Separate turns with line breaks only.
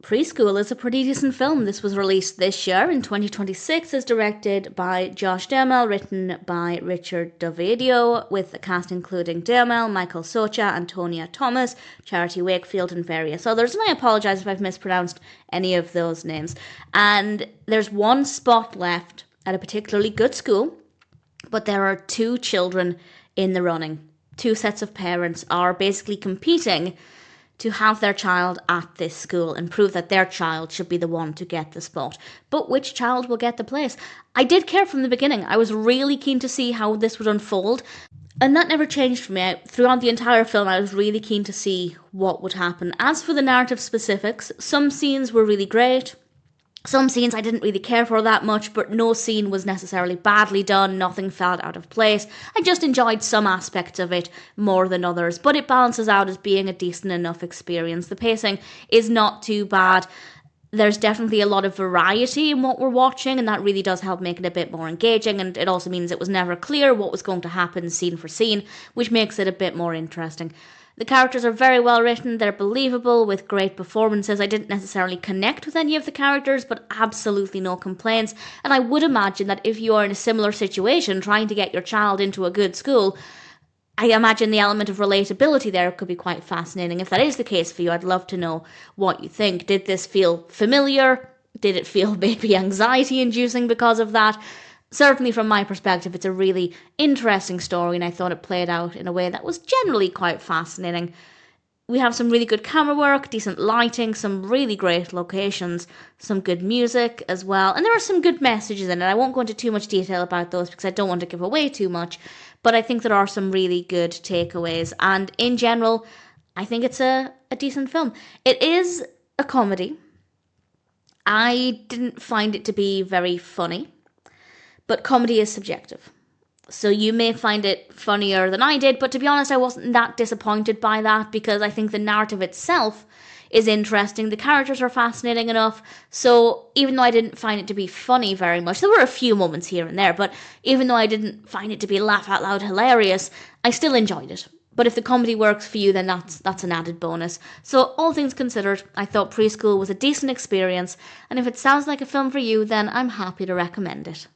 Preschool is a pretty decent film. This was released this year in 2026. It's directed by Josh Duhamel, written by Richard Dovadio, with a cast including Duhamel, Michael Socha, Antonia Thomas, Charity Wakefield, and various others. And I apologise if I've mispronounced any of those names. And there's one spot left at a particularly good school, but there are two children in the running. Two sets of parents are basically competing to have their child at this school and prove that their child should be the one to get the spot. But which child will get the place? I did care from the beginning. I was really keen to see how this would unfold, and that never changed for me. Throughout the entire film, I was really keen to see what would happen. As for the narrative specifics, some scenes were really great. Some scenes I didn't really care for that much, but no scene was necessarily badly done, nothing felt out of place. I just enjoyed some aspects of it more than others, but it balances out as being a decent enough experience. The pacing is not too bad. There's definitely a lot of variety in what we're watching, and that really does help make it a bit more engaging, and it also means it was never clear what was going to happen scene for scene, which makes it a bit more interesting. The characters are very well written, they're believable, with great performances. I didn't necessarily connect with any of the characters, but absolutely no complaints. And I would imagine that if you are in a similar situation, trying to get your child into a good school, I imagine the element of relatability there could be quite fascinating. If that is the case for you, I'd love to know what you think. Did this feel familiar? Did it feel maybe anxiety-inducing because of that? Certainly from my perspective, it's a really interesting story, and I thought it played out in a way that was generally quite fascinating. We have some really good camera work, decent lighting, some really great locations, some good music as well, and there are some good messages in it. I won't go into too much detail about those because I don't want to give away too much, but I think there are some really good takeaways, and in general, I think it's a decent film. It is a comedy. I didn't find it to be very funny. But comedy is subjective. So you may find it funnier than I did, but to be honest, I wasn't that disappointed by that because I think the narrative itself is interesting. The characters are fascinating enough. So even though I didn't find it to be funny very much, there were a few moments here and there, but even though I didn't find it to be laugh out loud hilarious, I still enjoyed it. But if the comedy works for you, then that's an added bonus. So all things considered, I thought Preschool was a decent experience, and if it sounds like a film for you, then I'm happy to recommend it.